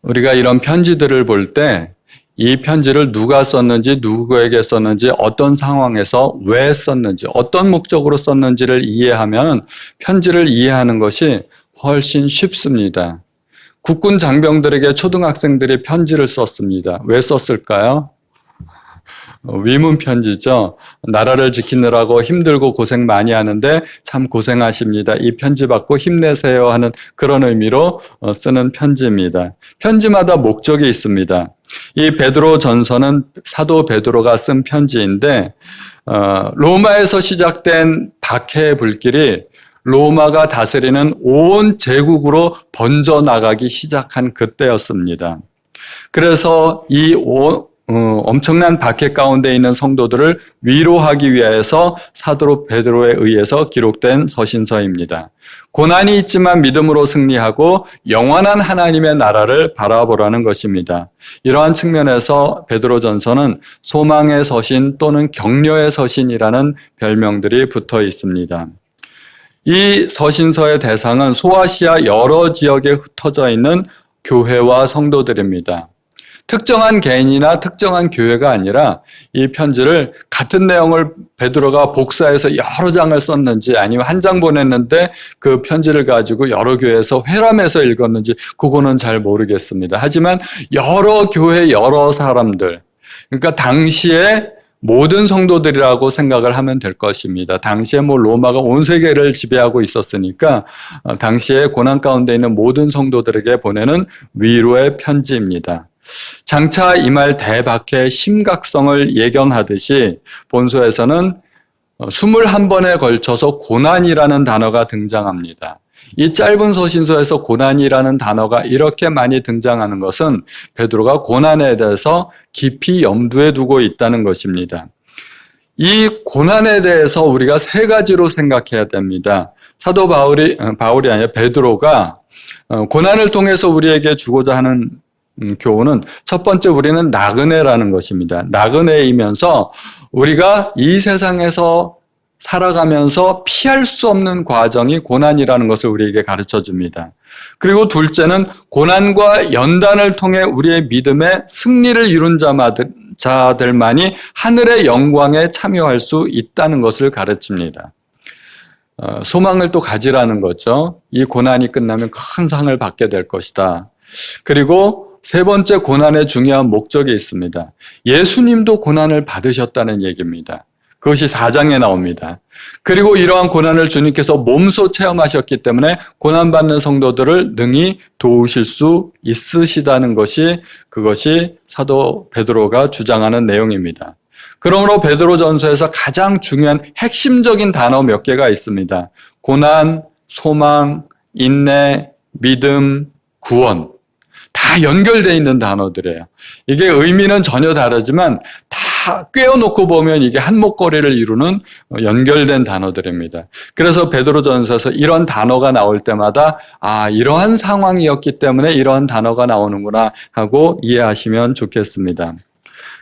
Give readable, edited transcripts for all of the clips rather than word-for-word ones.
우리가 이런 편지들을 볼 때 이 편지를 누가 썼는지, 누구에게 썼는지, 어떤 상황에서 왜 썼는지, 어떤 목적으로 썼는지를 이해하면 편지를 이해하는 것이 훨씬 쉽습니다. 국군 장병들에게 초등학생들이 편지를 썼습니다. 왜 썼을까요? 위문 편지죠. 나라를 지키느라고 힘들고 고생 많이 하는데 참 고생하십니다. 이 편지 받고 힘내세요 하는 그런 의미로 쓰는 편지입니다. 편지마다 목적이 있습니다. 이 베드로 전서는 사도 베드로가 쓴 편지인데 로마에서 시작된 박해의 불길이 로마가 다스리는 온 제국으로 번져나가기 시작한 그때였습니다. 그래서 이 엄청난 박해 가운데 있는 성도들을 위로하기 위해서 사도 베드로에 의해서 기록된 서신서입니다. 고난이 있지만 믿음으로 승리하고 영원한 하나님의 나라를 바라보라는 것입니다. 이러한 측면에서 베드로전서는 소망의 서신 또는 격려의 서신이라는 별명들이 붙어 있습니다. 이 서신서의 대상은 소아시아 여러 지역에 흩어져 있는 교회와 성도들입니다. 특정한 개인이나 특정한 교회가 아니라 이 편지를 같은 내용을 베드로가 복사해서 여러 장을 썼는지 아니면 한 장 보냈는데 그 편지를 가지고 여러 교회에서 회람해서 읽었는지 그거는 잘 모르겠습니다. 하지만 여러 교회 여러 사람들, 그러니까 당시에 모든 성도들이라고 생각을 하면 될 것입니다. 당시에 로마가 온 세계를 지배하고 있었으니까 당시에 고난 가운데 있는 모든 성도들에게 보내는 위로의 편지입니다. 장차 임할 대박해의 심각성을 예견하듯이 본서에서는 21번에 걸쳐서 고난이라는 단어가 등장합니다. 이 짧은 서신서에서 고난이라는 단어가 이렇게 많이 등장하는 것은 베드로가 고난에 대해서 깊이 염두에 두고 있다는 것입니다. 이 고난에 대해서 우리가 세 가지로 생각해야 됩니다. 사도 바울이 아니라 베드로가 고난을 통해서 우리에게 주고자 하는 교훈은 첫 번째 우리는 나그네라는 것입니다. 나그네이면서 우리가 이 세상에서 살아가면서 피할 수 없는 과정이 고난이라는 것을 우리에게 가르쳐 줍니다. 그리고 둘째는 고난과 연단을 통해 우리의 믿음의 승리를 이룬 자들만이 하늘의 영광에 참여할 수 있다는 것을 가르칩니다. 소망을 또 가지라는 거죠. 이 고난이 끝나면 큰 상을 받게 될 것이다. 그리고 세 번째 고난의 중요한 목적이 있습니다. 예수님도 고난을 받으셨다는 얘기입니다. 그것이 4장에 나옵니다. 그리고 이러한 고난을 주님께서 몸소 체험하셨기 때문에 고난받는 성도들을 능히 도우실 수 있으시다는 것이 그것이 사도 베드로가 주장하는 내용입니다. 그러므로 베드로전서에서 가장 중요한 핵심적인 단어 몇 개가 있습니다. 고난, 소망, 인내, 믿음, 구원. 다 연결되어 있는 단어들이에요. 이게 의미는 전혀 다르지만 다 꿰어놓고 보면 이게 한목걸이를 이루는 연결된 단어들입니다. 그래서 베드로전서에서 이런 단어가 나올 때마다 이러한 상황이었기 때문에 이러한 단어가 나오는구나 하고 이해하시면 좋겠습니다.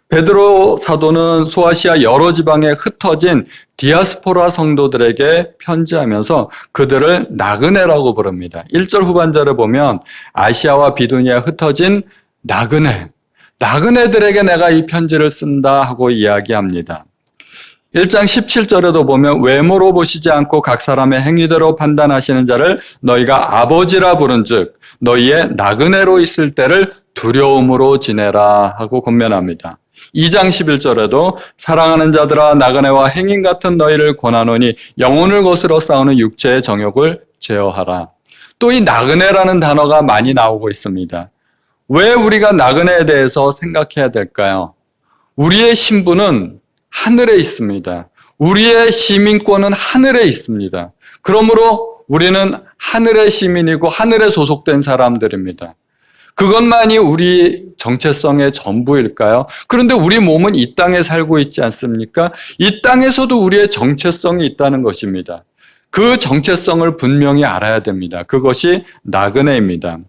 베드로 사도는 소아시아 여러 지방에 흩어진 디아스포라 성도들에게 편지하면서 그들을 나그네라고 부릅니다. 1절 후반절을 보면 아시아와 비두니아에 흩어진 나그네들에게 내가 이 편지를 쓴다 하고 이야기합니다. 1장 17절에도 보면 외모로 보시지 않고 각 사람의 행위대로 판단하시는 자를 너희가 아버지라 부른즉 너희의 나그네로 있을 때를 두려움으로 지내라 하고 권면합니다. 2장 11절에도 사랑하는 자들아 나그네와 행인 같은 너희를 권하노니 영혼을 거스러 싸우는 육체의 정욕을 제어하라. 또 이 나그네라는 단어가 많이 나오고 있습니다. 왜 우리가 나그네에 대해서 생각해야 될까요? 우리의 신분은 하늘에 있습니다. 우리의 시민권은 하늘에 있습니다. 그러므로 우리는 하늘의 시민이고 하늘에 소속된 사람들입니다. 그것만이 우리 정체성의 전부일까요? 그런데 우리 몸은 이 땅에 살고 있지 않습니까? 이 땅에서도 우리의 정체성이 있다는 것입니다. 그 정체성을 분명히 알아야 됩니다. 그것이 나그네입니다.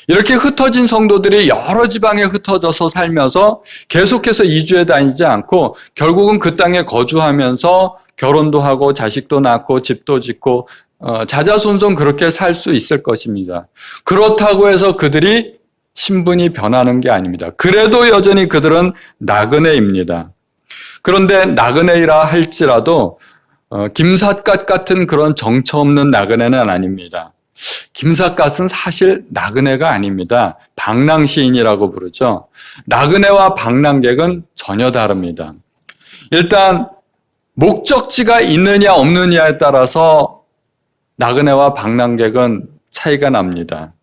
이렇게 흩어진 성도들이 여러 지방에 흩어져서 살면서 계속해서 이주해 다니지 않고 결국은 그 땅에 거주하면서 결혼도 하고 자식도 낳고 집도 짓고 자자손손 그렇게 살 수 있을 것입니다. 그렇다고 해서 그들이 신분이 변하는 게 아닙니다. 그래도 여전히 그들은 나그네입니다. 그런데 나그네이라 할지라도 김삿갓 같은 그런 정처 없는 나그네는 아닙니다. 김삿갓은 사실 나그네가 아닙니다. 방랑시인이라고 부르죠. 나그네와 방랑객은 전혀 다릅니다. 일단 목적지가 있느냐 없느냐에 따라서 나그네와 방랑객은 차이가 납니다.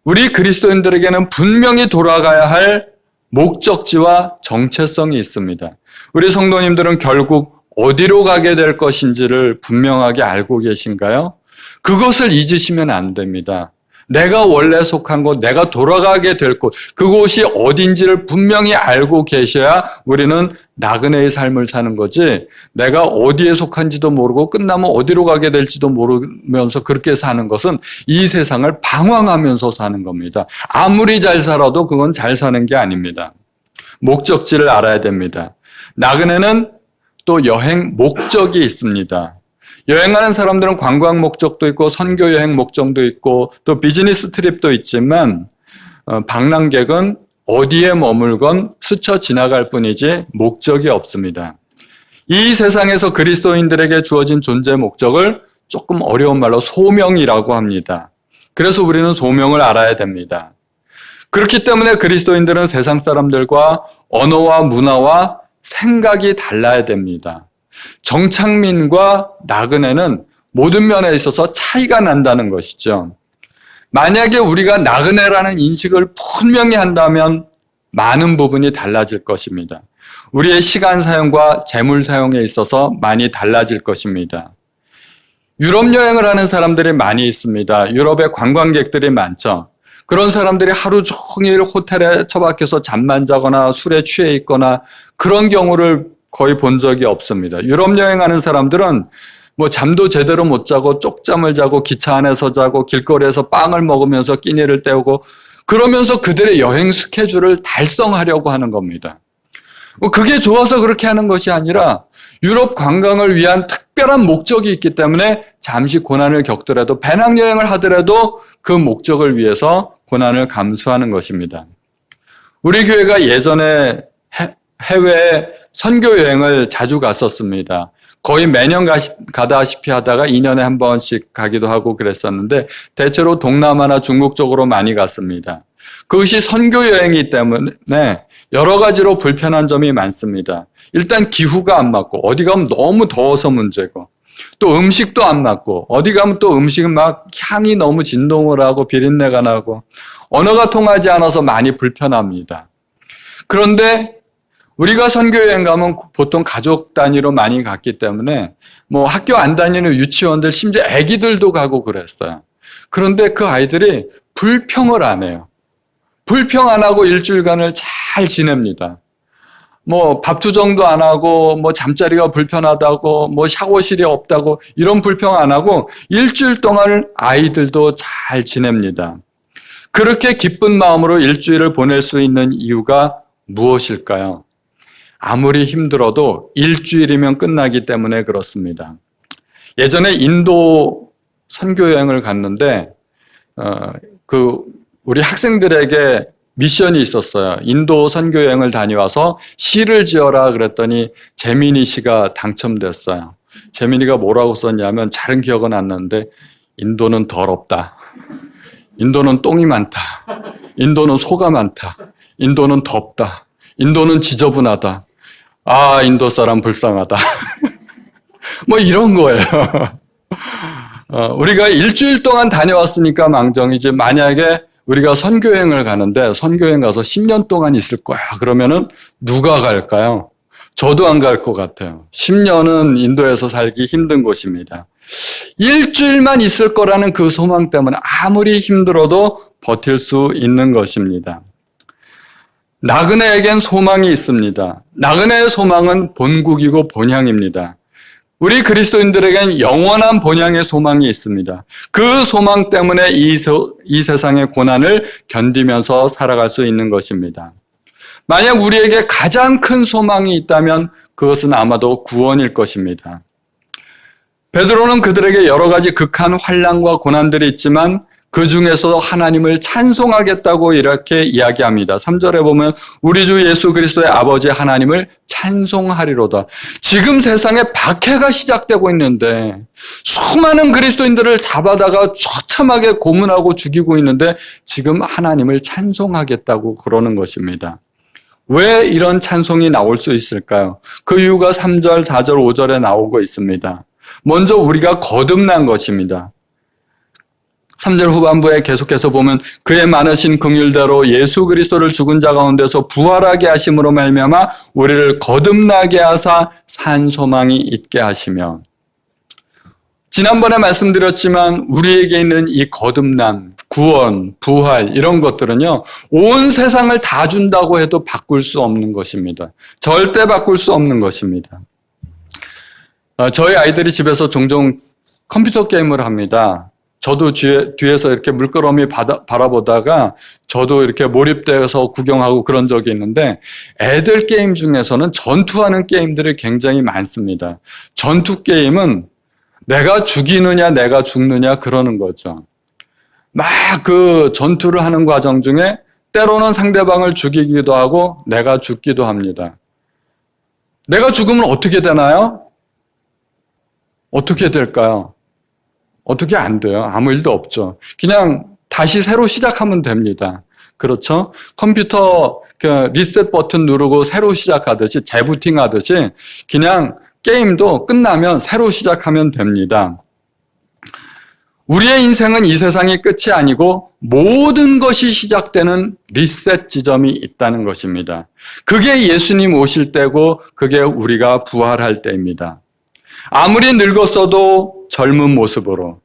우리 그리스도인들에게는 분명히 돌아가야 할 목적지와 정체성이 있습니다. 우리 성도님들은 결국 어디로 가게 될 것인지를 분명하게 알고 계신가요? 그것을 잊으시면 안 됩니다. 내가 원래 속한 곳, 내가 돌아가게 될 곳, 그곳이 어딘지를 분명히 알고 계셔야 우리는 나그네의 삶을 사는 거지, 내가 어디에 속한지도 모르고 끝나면 어디로 가게 될지도 모르면서 그렇게 사는 것은 이 세상을 방황하면서 사는 겁니다. 아무리 잘 살아도 그건 잘 사는 게 아닙니다. 목적지를 알아야 됩니다. 나그네는 또 여행 목적이 있습니다. 여행하는 사람들은 관광 목적도 있고 선교 여행 목적도 있고 또 비즈니스 트립도 있지만 방랑객은 어디에 머물건 스쳐 지나갈 뿐이지 목적이 없습니다. 이 세상에서 그리스도인들에게 주어진 존재 목적을 조금 어려운 말로 소명이라고 합니다. 그래서 우리는 소명을 알아야 됩니다. 그렇기 때문에 그리스도인들은 세상 사람들과 언어와 문화와 생각이 달라야 됩니다. 정착민과 나그네는 모든 면에 있어서 차이가 난다는 것이죠. 만약에 우리가 나그네라는 인식을 분명히 한다면 많은 부분이 달라질 것입니다. 우리의 시간 사용과 재물 사용에 있어서 많이 달라질 것입니다. 유럽 여행을 하는 사람들이 많이 있습니다. 유럽에 관광객들이 많죠. 그런 사람들이 하루 종일 호텔에 처박혀서 잠만 자거나 술에 취해 있거나 그런 경우를 거의 본 적이 없습니다. 유럽 여행하는 사람들은 뭐 잠도 제대로 못 자고 쪽잠을 자고 기차 안에서 자고 길거리에서 빵을 먹으면서 끼니를 때우고 그러면서 그들의 여행 스케줄을 달성하려고 하는 겁니다. 그게 좋아서 그렇게 하는 것이 아니라 유럽 관광을 위한 특별한 목적이 있기 때문에 잠시 고난을 겪더라도 배낭여행을 하더라도 그 목적을 위해서 고난을 감수하는 것입니다. 우리 교회가 예전에 해외에 선교 여행을 자주 갔었습니다. 거의 매년 가다시피 하다가 2년에 한 번씩 가기도 하고 그랬었는데 대체로 동남아나 중국 쪽으로 많이 갔습니다. 그것이 선교 여행이기 때문에 여러 가지로 불편한 점이 많습니다. 일단 기후가 안 맞고 어디 가면 너무 더워서 문제고 또 음식도 안 맞고 어디 가면 또 음식은 막 향이 너무 진동을 하고 비린내가 나고 언어가 통하지 않아서 많이 불편합니다. 그런데 우리가 선교여행 가면 보통 가족 단위로 많이 갔기 때문에 뭐 학교 안 다니는 유치원들 심지어 아기들도 가고 그랬어요. 그런데 그 아이들이 불평을 안 해요. 불평 안 하고 일주일간을 잘 지냅니다. 뭐 밥투정도 안 하고 뭐 잠자리가 불편하다고 뭐 샤워실이 없다고 이런 불평 안 하고 일주일 동안을 아이들도 잘 지냅니다. 그렇게 기쁜 마음으로 일주일을 보낼 수 있는 이유가 무엇일까요? 아무리 힘들어도 일주일이면 끝나기 때문에 그렇습니다. 예전에 인도 선교 여행을 갔는데 우리 학생들에게 미션이 있었어요. 인도 선교 여행을 다녀와서 시를 지어라 그랬더니 재민이 시가 당첨됐어요. 재민이가 뭐라고 썼냐면 잘은 기억은 안 나는데 인도는 더럽다. 인도는 똥이 많다. 인도는 소가 많다. 인도는 덥다. 인도는 지저분하다. 아, 인도 사람 불쌍하다. 뭐 이런 거예요. 우리가 일주일 동안 다녀왔으니까 망정이지 만약에 우리가 선교여행을 가는데 선교여행 가서 10년 동안 있을 거야. 그러면은 누가 갈까요? 저도 안 갈 것 같아요. 10년은 인도에서 살기 힘든 곳입니다. 일주일만 있을 거라는 그 소망 때문에 아무리 힘들어도 버틸 수 있는 것입니다. 나그네에겐 소망이 있습니다. 나그네의 소망은 본국이고 본향입니다. 우리 그리스도인들에겐 영원한 본향의 소망이 있습니다. 그 소망 때문에 이 세상의 고난을 견디면서 살아갈 수 있는 것입니다. 만약 우리에게 가장 큰 소망이 있다면 그것은 아마도 구원일 것입니다. 베드로는 그들에게 여러 가지 극한 환난과 고난들이 있지만 그 중에서 하나님을 찬송하겠다고 이렇게 이야기합니다. 3절에 보면 우리 주 예수 그리스도의 아버지 하나님을 찬송하리로다. 지금 세상에 박해가 시작되고 있는데 수많은 그리스도인들을 잡아다가 처참하게 고문하고 죽이고 있는데 지금 하나님을 찬송하겠다고 그러는 것입니다. 왜 이런 찬송이 나올 수 있을까요? 그 이유가 3절, 4절, 5절에 나오고 있습니다. 먼저 우리가 거듭난 것입니다. 3절 후반부에 계속해서 보면 그의 많으신 긍휼대로 예수 그리스도를 죽은 자 가운데서 부활하게 하심으로 말미암아 우리를 거듭나게 하사 산 소망이 있게 하시며, 지난번에 말씀드렸지만 우리에게 있는 이 거듭남, 구원, 부활 이런 것들은요, 온 세상을 다 준다고 해도 바꿀 수 없는 것입니다. 절대 바꿀 수 없는 것입니다. 저희 아이들이 집에서 종종 컴퓨터 게임을 합니다. 저도 뒤에서 이렇게 물끄러미 바라보다가 저도 이렇게 몰입돼서 구경하고 그런 적이 있는데, 애들 게임 중에서는 전투하는 게임들이 굉장히 많습니다. 전투 게임은 내가 죽이느냐 내가 죽느냐 그러는 거죠. 막 그 전투를 하는 과정 중에 때로는 상대방을 죽이기도 하고 내가 죽기도 합니다. 내가 죽으면 어떻게 되나요? 어떻게 될까요? 어떻게 안 돼요? 아무 일도 없죠. 그냥 다시 새로 시작하면 됩니다. 그렇죠? 컴퓨터 리셋 버튼 누르고 새로 시작하듯이, 재부팅 하듯이 그냥 게임도 끝나면 새로 시작하면 됩니다. 우리의 인생은 이 세상이 끝이 아니고 모든 것이 시작되는 리셋 지점이 있다는 것입니다. 그게 예수님 오실 때고 그게 우리가 부활할 때입니다. 아무리 늙었어도 젊은 모습으로,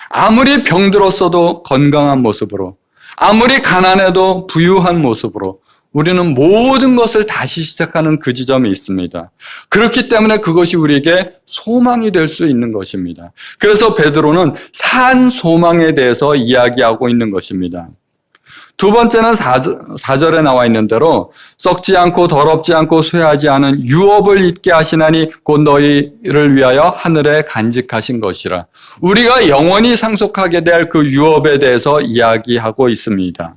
아무리 병들었어도 건강한 모습으로, 아무리 가난해도 부유한 모습으로 우리는 모든 것을 다시 시작하는 그 지점이 있습니다. 그렇기 때문에 그것이 우리에게 소망이 될 수 있는 것입니다. 그래서 베드로는 산 소망에 대해서 이야기하고 있는 것입니다. 두 번째는 4절에 나와 있는 대로 썩지 않고 더럽지 않고 쇠하지 않은 유업을 잊게 하시나니 곧 너희를 위하여 하늘에 간직하신 것이라. 우리가 영원히 상속하게 될 그 유업에 대해서 이야기하고 있습니다.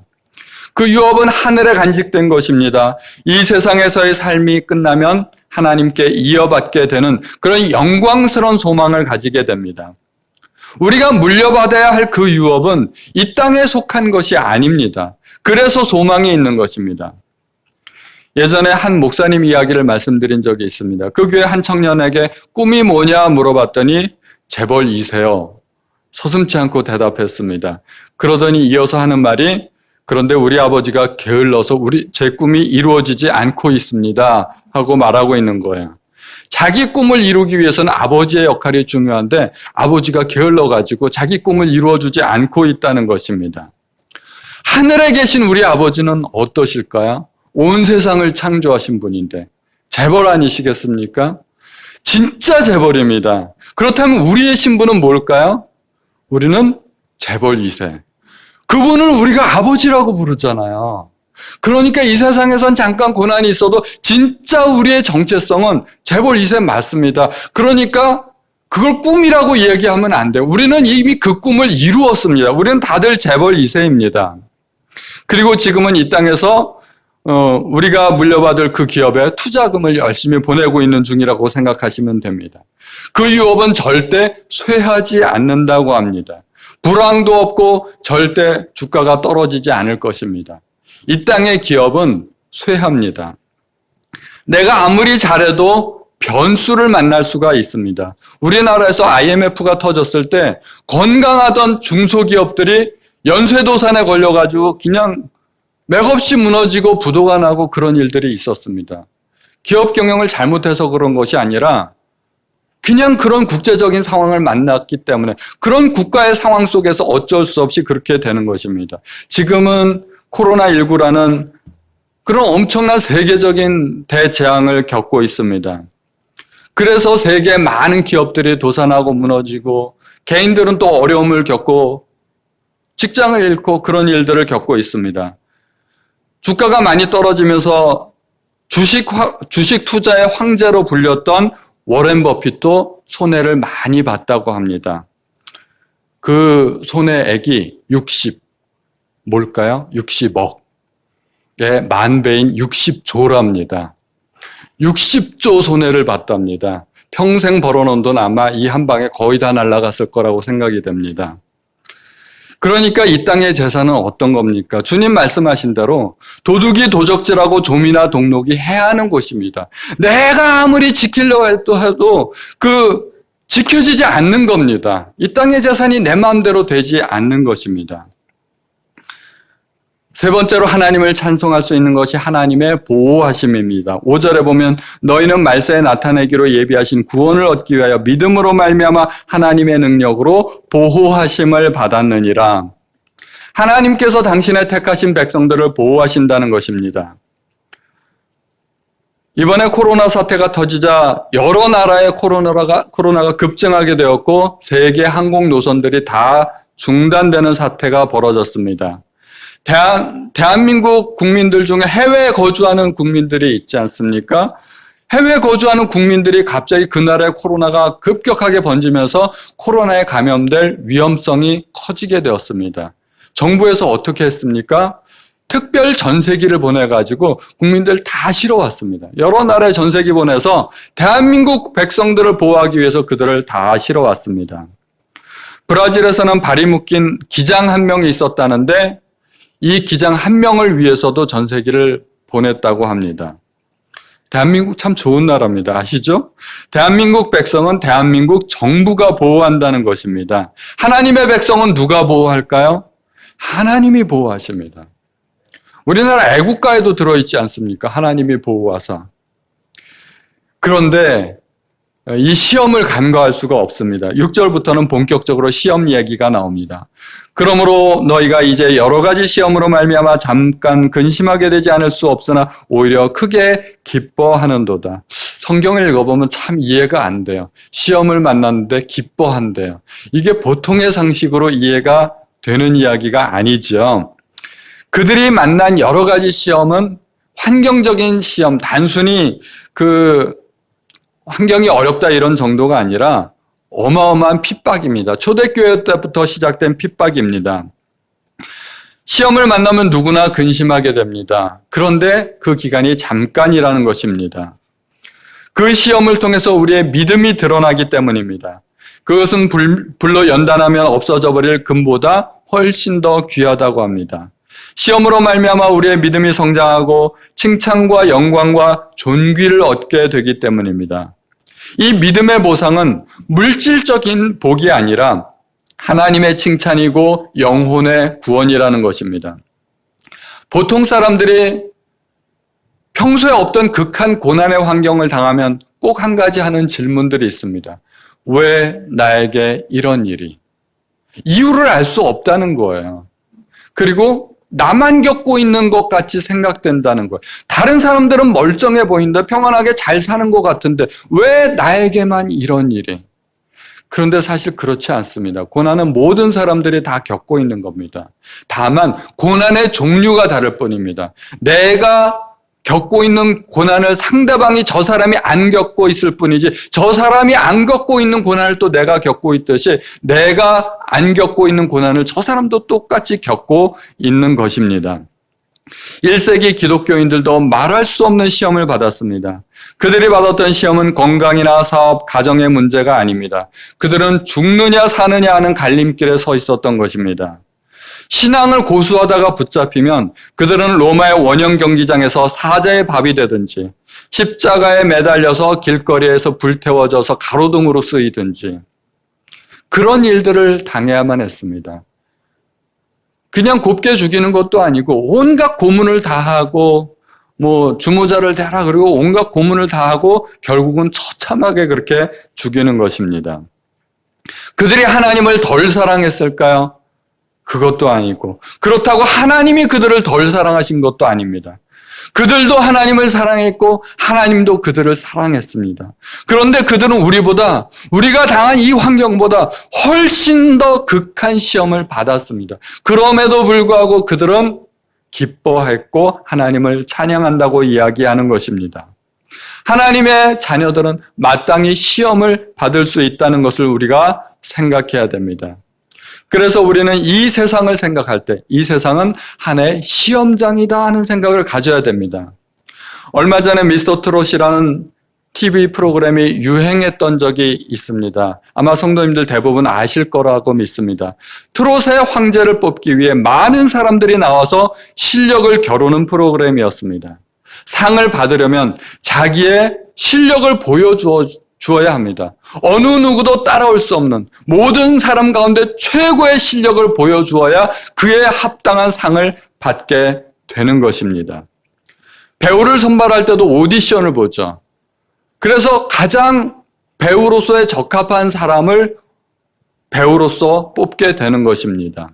그 유업은 하늘에 간직된 것입니다. 이 세상에서의 삶이 끝나면 하나님께 이어받게 되는 그런 영광스러운 소망을 가지게 됩니다. 우리가 물려받아야 할 그 유업은 이 땅에 속한 것이 아닙니다. 그래서 소망이 있는 것입니다. 예전에 한 목사님 이야기를 말씀드린 적이 있습니다. 그 교회 한 청년에게 꿈이 뭐냐 물어봤더니 재벌 2세요. 서슴지 않고 대답했습니다. 그러더니 이어서 하는 말이, 그런데 우리 아버지가 게을러서 제 꿈이 이루어지지 않고 있습니다 하고 말하고 있는 거예요. 자기 꿈을 이루기 위해서는 아버지의 역할이 중요한데 아버지가 게을러가지고 자기 꿈을 이루어주지 않고 있다는 것입니다. 하늘에 계신 우리 아버지는 어떠실까요? 온 세상을 창조하신 분인데 재벌 아니시겠습니까? 진짜 재벌입니다. 그렇다면 우리의 신분은 뭘까요? 우리는 재벌 2세. 그분을 우리가 아버지라고 부르잖아요. 그러니까 이 세상에선 잠깐 고난이 있어도 진짜 우리의 정체성은 재벌 2세 맞습니다. 그러니까 그걸 꿈이라고 얘기하면 안 돼요. 우리는 이미 그 꿈을 이루었습니다. 우리는 다들 재벌 2세입니다. 그리고 지금은 이 땅에서 우리가 물려받을 그 기업에 투자금을 열심히 보내고 있는 중이라고 생각하시면 됩니다. 그 유업은 절대 쇠하지 않는다고 합니다. 불황도 없고 절대 주가가 떨어지지 않을 것입니다. 이 땅의 기업은 쇠합니다. 내가 아무리 잘해도 변수를 만날 수가 있습니다. 우리나라에서 IMF가 터졌을 때 건강하던 중소기업들이 연쇄도산에 걸려가지고 그냥 맥없이 무너지고 부도가 나고 그런 일들이 있었습니다. 기업 경영을 잘못해서 그런 것이 아니라 그냥 그런 국제적인 상황을 만났기 때문에, 그런 국가의 상황 속에서 어쩔 수 없이 그렇게 되는 것입니다. 지금은 코로나19라는 그런 엄청난 세계적인 대재앙을 겪고 있습니다. 그래서 세계 많은 기업들이 도산하고 무너지고 개인들은 또 어려움을 겪고 직장을 잃고 그런 일들을 겪고 있습니다. 주가가 많이 떨어지면서 주식 투자의 황제로 불렸던 워렌 버핏도 손해를 많이 봤다고 합니다. 그 손의 액이 뭘까요? 60억의 만배인 60조랍니다. 60조 손해를 봤답니다. 평생 벌어놓은 돈 아마 이 한 방에 거의 다 날아갔을 거라고 생각이 됩니다. 그러니까 이 땅의 재산은 어떤 겁니까? 주님 말씀하신 대로 도둑이 도적질하고 좀이나 동록이 해하는 곳입니다. 내가 아무리 지키려고 해도 지켜지지 않는 겁니다. 이 땅의 재산이 내 마음대로 되지 않는 것입니다. 세 번째로 하나님을 찬송할 수 있는 것이 하나님의 보호하심입니다. 5절에 보면 너희는 말세에 나타내기로 예비하신 구원을 얻기 위하여 믿음으로 말미암아 하나님의 능력으로 보호하심을 받았느니라. 하나님께서 당신의 택하신 백성들을 보호하신다는 것입니다. 이번에 코로나 사태가 터지자 여러 나라의 코로나가 급증하게 되었고 세계 항공 노선들이 다 중단되는 사태가 벌어졌습니다. 대한민국 국민들 중에 해외에 거주하는 국민들이 있지 않습니까? 해외에 거주하는 국민들이 갑자기 그 나라의 코로나가 급격하게 번지면서 코로나에 감염될 위험성이 커지게 되었습니다. 정부에서 어떻게 했습니까? 특별 전세기를 보내가지고 국민들 다 실어왔습니다. 여러 나라에 전세기 보내서 대한민국 백성들을 보호하기 위해서 그들을 다 실어왔습니다. 브라질에서는 발이 묶인 기장 한 명이 있었다는데 이 기장 한 명을 위해서도 전세기를 보냈다고 합니다. 대한민국 참 좋은 나라입니다. 아시죠? 대한민국 백성은 대한민국 정부가 보호한다는 것입니다. 하나님의 백성은 누가 보호할까요? 하나님이 보호하십니다. 우리나라 애국가에도 들어있지 않습니까? 하나님이 보호하사. 그런데 이 시험을 간과할 수가 없습니다. 6절부터는 본격적으로 시험 얘기가 나옵니다. 그러므로 너희가 이제 여러 가지 시험으로 말미암아 잠깐 근심하게 되지 않을 수 없으나 오히려 크게 기뻐하는도다. 성경을 읽어보면 참 이해가 안 돼요. 시험을 만났는데 기뻐한대요. 이게 보통의 상식으로 이해가 되는 이야기가 아니죠. 그들이 만난 여러 가지 시험은 환경적인 시험, 단순히 환경이 어렵다 이런 정도가 아니라 어마어마한 핍박입니다. 초대교회 때부터 시작된 핍박입니다. 시험을 만나면 누구나 근심하게 됩니다. 그런데 그 기간이 잠깐이라는 것입니다. 그 시험을 통해서 우리의 믿음이 드러나기 때문입니다. 그것은 불로 연단하면 없어져 버릴 금보다 훨씬 더 귀하다고 합니다. 시험으로 말미암아 우리의 믿음이 성장하고 칭찬과 영광과 존귀를 얻게 되기 때문입니다. 이 믿음의 보상은 물질적인 복이 아니라 하나님의 칭찬이고 영혼의 구원이라는 것입니다. 보통 사람들이 평소에 없던 극한 고난의 환경을 당하면 꼭 한 가지 하는 질문들이 있습니다. 왜 나에게 이런 일이? 이유를 알 수 없다는 거예요. 그리고 나만 겪고 있는 것 같이 생각된다는 거예요. 다른 사람들은 멀쩡해 보이는데 평안하게 잘 사는 것 같은데 왜 나에게만 이런 일이? 그런데 사실 그렇지 않습니다. 고난은 모든 사람들이 다 겪고 있는 겁니다. 다만 고난의 종류가 다를 뿐입니다. 내가 겪고 있는 고난을 상대방이 저 사람이 안 겪고 있을 뿐이지 저 사람이 안 겪고 있는 고난을 또 내가 겪고 있듯이 내가 안 겪고 있는 고난을 저 사람도 똑같이 겪고 있는 것입니다. 1세기 기독교인들도 말할 수 없는 시험을 받았습니다. 그들이 받았던 시험은 건강이나 사업, 가정의 문제가 아닙니다. 그들은 죽느냐 사느냐 하는 갈림길에 서 있었던 것입니다. 신앙을 고수하다가 붙잡히면 그들은 로마의 원형 경기장에서 사자의 밥이 되든지 십자가에 매달려서 길거리에서 불태워져서 가로등으로 쓰이든지 그런 일들을 당해야만 했습니다. 그냥 곱게 죽이는 것도 아니고 온갖 고문을 다 하고 주모자를 대라 그리고 온갖 고문을 다 하고 결국은 처참하게 그렇게 죽이는 것입니다. 그들이 하나님을 덜 사랑했을까요? 그것도 아니고 그렇다고 하나님이 그들을 덜 사랑하신 것도 아닙니다. 그들도 하나님을 사랑했고 하나님도 그들을 사랑했습니다. 그런데 그들은 우리가 당한 이 환경보다 훨씬 더 극한 시험을 받았습니다. 그럼에도 불구하고 그들은 기뻐했고 하나님을 찬양한다고 이야기하는 것입니다. 하나님의 자녀들은 마땅히 시험을 받을 수 있다는 것을 우리가 생각해야 됩니다. 그래서 우리는 이 세상을 생각할 때 이 세상은 하나의 시험장이다 하는 생각을 가져야 됩니다. 얼마 전에 미스터 트롯이라는 TV 프로그램이 유행했던 적이 있습니다. 아마 성도님들 대부분 아실 거라고 믿습니다. 트롯의 황제를 뽑기 위해 많은 사람들이 나와서 실력을 겨루는 프로그램이었습니다. 상을 받으려면 자기의 실력을 보여주어야 합니다. 어느 누구도 따라올 수 없는 모든 사람 가운데 최고의 실력을 보여주어야 그에 합당한 상을 받게 되는 것입니다. 배우를 선발할 때도 오디션을 보죠. 그래서 가장 배우로서의 적합한 사람을 배우로서 뽑게 되는 것입니다.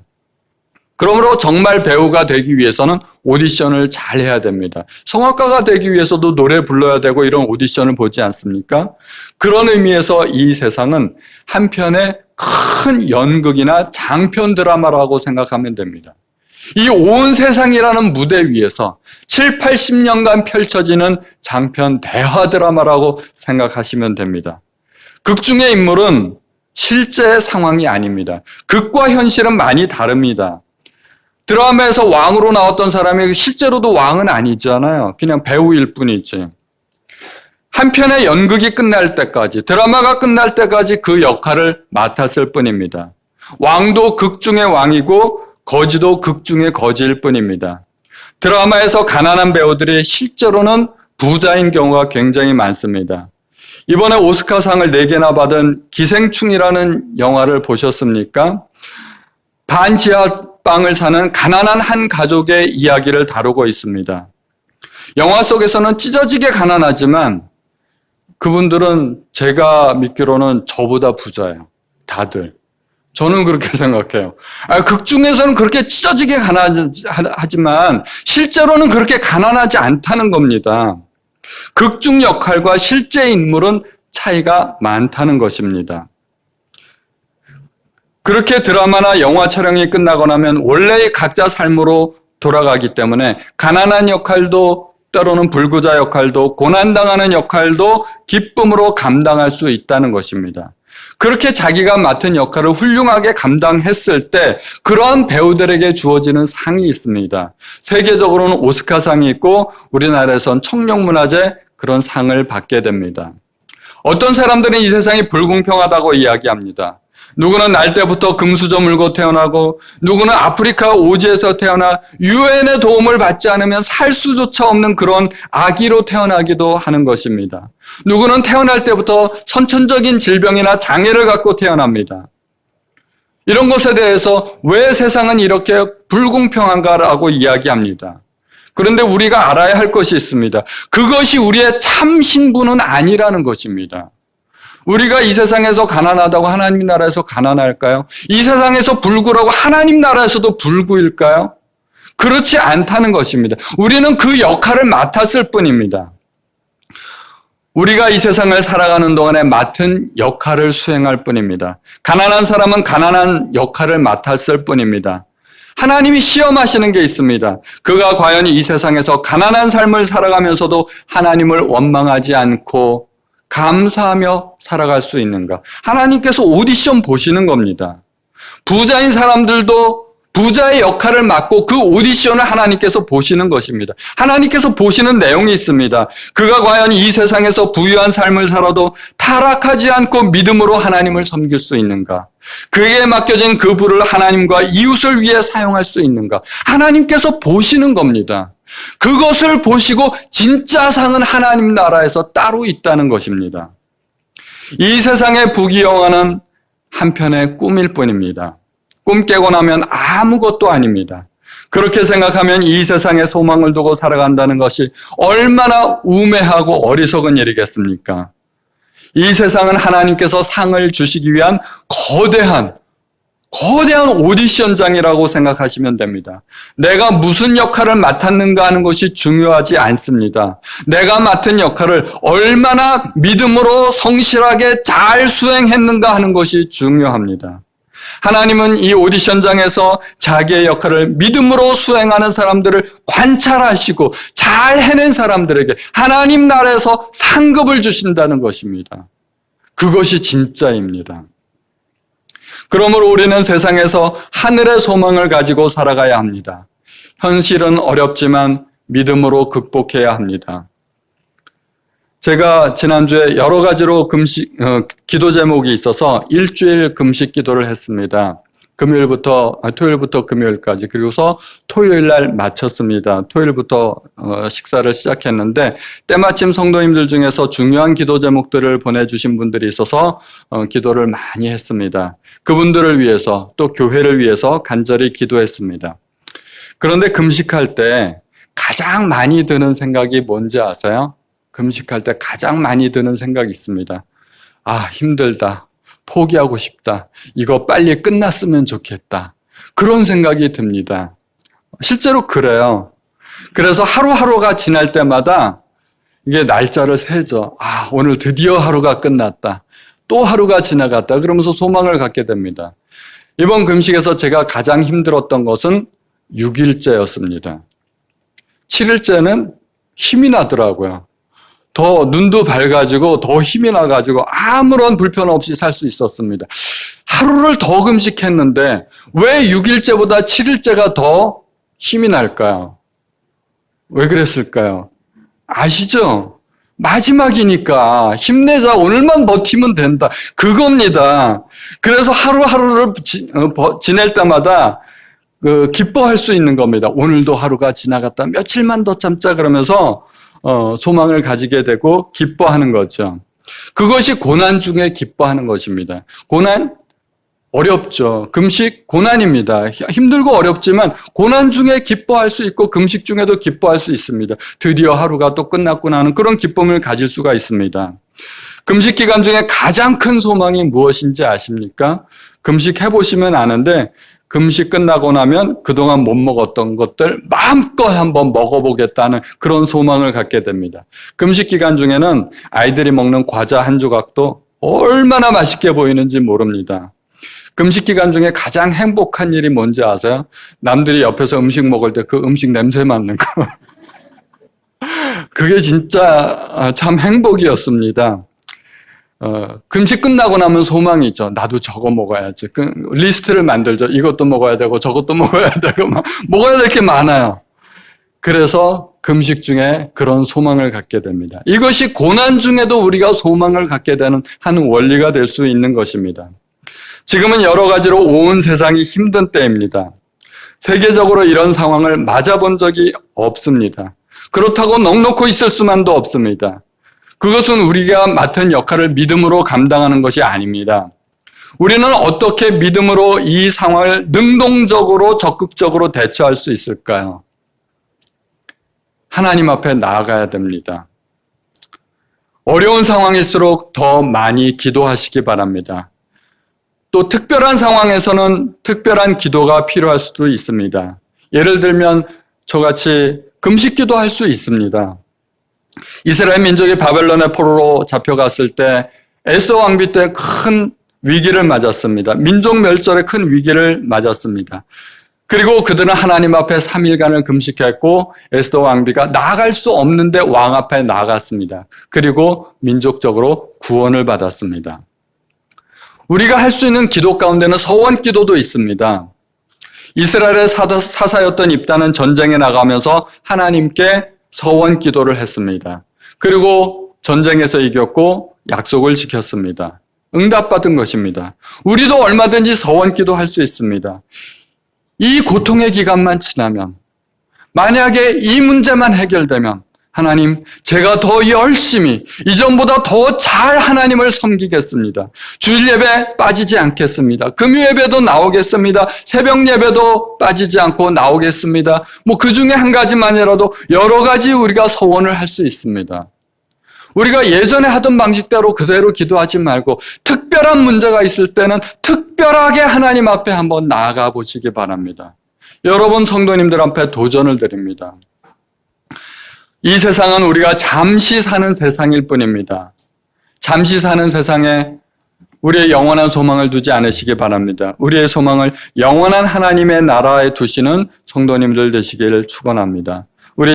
그러므로 정말 배우가 되기 위해서는 오디션을 잘 해야 됩니다. 성악가가 되기 위해서도 노래 불러야 되고 이런 오디션을 보지 않습니까? 그런 의미에서 이 세상은 한편의 큰 연극이나 장편 드라마라고 생각하면 됩니다. 이 온 세상이라는 무대 위에서 7, 80년간 펼쳐지는 장편 대화 드라마라고 생각하시면 됩니다. 극 중의 인물은 실제 상황이 아닙니다. 극과 현실은 많이 다릅니다. 드라마에서 왕으로 나왔던 사람이 실제로도 왕은 아니잖아요. 그냥 배우일 뿐이지. 한 편의 연극이 끝날 때까지, 드라마가 끝날 때까지 그 역할을 맡았을 뿐입니다. 왕도 극 중의 왕이고 거지도 극 중의 거지일 뿐입니다. 드라마에서 가난한 배우들이 실제로는 부자인 경우가 굉장히 많습니다. 이번에 오스카상을 4개나 받은 기생충이라는 영화를 보셨습니까? 반지하방을 사는 가난한 한 가족의 이야기를 다루고 있습니다. 영화 속에서는 찢어지게 가난하지만 그분들은 제가 믿기로는 저보다 부자예요. 다들. 저는 그렇게 생각해요. 극 중에서는 그렇게 찢어지게 가난하지만 실제로는 그렇게 가난하지 않다는 겁니다. 극 중 역할과 실제 인물은 차이가 많다는 것입니다. 그렇게 드라마나 영화 촬영이 끝나고 나면 원래의 각자 삶으로 돌아가기 때문에 가난한 역할도 때로는 불구자 역할도 고난당하는 역할도 기쁨으로 감당할 수 있다는 것입니다. 그렇게 자기가 맡은 역할을 훌륭하게 감당했을 때 그러한 배우들에게 주어지는 상이 있습니다. 세계적으로는 오스카상이 있고 우리나라에선 청룡문화재 그런 상을 받게 됩니다. 어떤 사람들은 이 세상이 불공평하다고 이야기합니다. 누구는 날 때부터 금수저 물고 태어나고 누구는 아프리카 오지에서 태어나 유엔의 도움을 받지 않으면 살 수조차 없는 그런 아기로 태어나기도 하는 것입니다. 누구는 태어날 때부터 선천적인 질병이나 장애를 갖고 태어납니다. 이런 것에 대해서 왜 세상은 이렇게 불공평한가라고 이야기합니다. 그런데 우리가 알아야 할 것이 있습니다. 그것이 우리의 참 신분은 아니라는 것입니다. 우리가 이 세상에서 가난하다고 하나님 나라에서 가난할까요? 이 세상에서 불구라고 하나님 나라에서도 불구일까요? 그렇지 않다는 것입니다. 우리는 그 역할을 맡았을 뿐입니다. 우리가 이 세상을 살아가는 동안에 맡은 역할을 수행할 뿐입니다. 가난한 사람은 가난한 역할을 맡았을 뿐입니다. 하나님이 시험하시는 게 있습니다. 그가 과연 이 세상에서 가난한 삶을 살아가면서도 하나님을 원망하지 않고 감사하며 살아갈 수 있는가? 하나님께서 오디션 보시는 겁니다. 부자인 사람들도 부자의 역할을 맡고 그 오디션을 하나님께서 보시는 것입니다. 하나님께서 보시는 내용이 있습니다. 그가 과연 이 세상에서 부유한 삶을 살아도 타락하지 않고 믿음으로 하나님을 섬길 수 있는가? 그에게 맡겨진 그 부를 하나님과 이웃을 위해 사용할 수 있는가? 하나님께서 보시는 겁니다. 그것을 보시고 진짜 상은 하나님 나라에서 따로 있다는 것입니다. 이 세상의 부귀영화는 한편의 꿈일 뿐입니다. 꿈 깨고 나면 아무것도 아닙니다. 그렇게 생각하면 이 세상에 소망을 두고 살아간다는 것이 얼마나 우매하고 어리석은 일이겠습니까? 이 세상은 하나님께서 상을 주시기 위한 거대한 오디션장이라고 생각하시면 됩니다. 내가 무슨 역할을 맡았는가 하는 것이 중요하지 않습니다. 내가 맡은 역할을 얼마나 믿음으로 성실하게 잘 수행했는가 하는 것이 중요합니다. 하나님은 이 오디션장에서 자기의 역할을 믿음으로 수행하는 사람들을 관찰하시고 잘 해낸 사람들에게 하나님 나라에서 상급을 주신다는 것입니다. 그것이 진짜입니다. 그러므로 우리는 세상에서 하늘의 소망을 가지고 살아가야 합니다. 현실은 어렵지만 믿음으로 극복해야 합니다. 제가 지난주에 여러 가지로 기도 제목이 있어서 일주일 금식 기도를 했습니다. 토요일부터 금요일까지. 그리고서 토요일 날 마쳤습니다. 토요일부터 식사를 시작했는데 때마침 성도님들 중에서 중요한 기도 제목들을 보내주신 분들이 있어서 기도를 많이 했습니다. 그분들을 위해서 또 교회를 위해서 간절히 기도했습니다. 그런데 금식할 때 가장 많이 드는 생각이 뭔지 아세요? 금식할 때 가장 많이 드는 생각이 있습니다. 아, 힘들다. 포기하고 싶다. 이거 빨리 끝났으면 좋겠다. 그런 생각이 듭니다. 실제로 그래요. 그래서 하루하루가 지날 때마다 이게 날짜를 세죠. 아, 오늘 드디어 하루가 끝났다. 또 하루가 지나갔다. 그러면서 소망을 갖게 됩니다. 이번 금식에서 제가 가장 힘들었던 것은 6일째였습니다. 7일째는 힘이 나더라고요. 더 눈도 밝아지고 더 힘이 나가지고 아무런 불편 없이 살 수 있었습니다. 하루를 더 금식했는데 왜 6일째보다 7일째가 더 힘이 날까요? 왜 그랬을까요? 아시죠? 마지막이니까 힘내자, 오늘만 버티면 된다. 그겁니다. 그래서 하루하루를 지낼 때마다 기뻐할 수 있는 겁니다. 오늘도 하루가 지나갔다. 며칠만 더 참자 그러면서 소망을 가지게 되고 기뻐하는 거죠. 그것이 고난 중에 기뻐하는 것입니다. 고난 어렵죠. 금식 고난입니다. 힘들고 어렵지만 고난 중에 기뻐할 수 있고 금식 중에도 기뻐할 수 있습니다. 드디어 하루가 또 끝났구나 하는 그런 기쁨을 가질 수가 있습니다. 금식 기간 중에 가장 큰 소망이 무엇인지 아십니까? 금식 해보시면 아는데 금식 끝나고 나면 그동안 못 먹었던 것들 마음껏 한번 먹어보겠다는 그런 소망을 갖게 됩니다. 금식 기간 중에는 아이들이 먹는 과자 한 조각도 얼마나 맛있게 보이는지 모릅니다. 금식 기간 중에 가장 행복한 일이 뭔지 아세요? 남들이 옆에서 음식 먹을 때 그 음식 냄새 맡는 거. 그게 진짜 참 행복이었습니다. 금식 끝나고 나면 소망이 있죠. 나도 저거 먹어야지. 리스트를 만들죠. 이것도 먹어야 되고 저것도 먹어야 되고 먹어야 될 게 많아요. 그래서 금식 중에 그런 소망을 갖게 됩니다. 이것이 고난 중에도 우리가 소망을 갖게 되는 하는 원리가 될 수 있는 것입니다. 지금은 여러 가지로 온 세상이 힘든 때입니다. 세계적으로 이런 상황을 맞아본 적이 없습니다. 그렇다고 넋놓고 있을 수만도 없습니다. 그것은 우리가 맡은 역할을 믿음으로 감당하는 것이 아닙니다. 우리는 어떻게 믿음으로 이 상황을 능동적으로 적극적으로 대처할 수 있을까요? 하나님 앞에 나아가야 됩니다. 어려운 상황일수록 더 많이 기도하시기 바랍니다. 또 특별한 상황에서는 특별한 기도가 필요할 수도 있습니다. 예를 들면 저같이 금식 기도할 수 있습니다. 이스라엘 민족이 바벨론의 포로로 잡혀갔을 때 에스더 왕비 때 큰 위기를 맞았습니다. 민족 멸절의 큰 위기를 맞았습니다. 그리고 그들은 하나님 앞에 3일간을 금식했고 에스더 왕비가 나아갈 수 없는데 왕 앞에 나아갔습니다. 그리고 민족적으로 구원을 받았습니다. 우리가 할 수 있는 기도 가운데는 서원 기도도 있습니다. 이스라엘의 사사였던 입다는 전쟁에 나가면서 하나님께 서원 기도를 했습니다. 그리고 전쟁에서 이겼고 약속을 지켰습니다. 응답받은 것입니다. 우리도 얼마든지 서원 기도할 수 있습니다. 이 고통의 기간만 지나면, 만약에 이 문제만 해결되면 하나님, 제가 더 열심히 이전보다 더 잘 하나님을 섬기겠습니다. 주일 예배 빠지지 않겠습니다. 금요 예배도 나오겠습니다. 새벽 예배도 빠지지 않고 나오겠습니다. 그 중에 한 가지만이라도 여러 가지 우리가 서원을 할 수 있습니다. 우리가 예전에 하던 방식대로 그대로 기도하지 말고 특별한 문제가 있을 때는 특별하게 하나님 앞에 한번 나아가 보시기 바랍니다. 여러분 성도님들 앞에 도전을 드립니다. 이 세상은 우리가 잠시 사는 세상일 뿐입니다. 잠시 사는 세상에 우리의 영원한 소망을 두지 않으시기 바랍니다. 우리의 소망을 영원한 하나님의 나라에 두시는 성도님들 되시기를 축원합니다.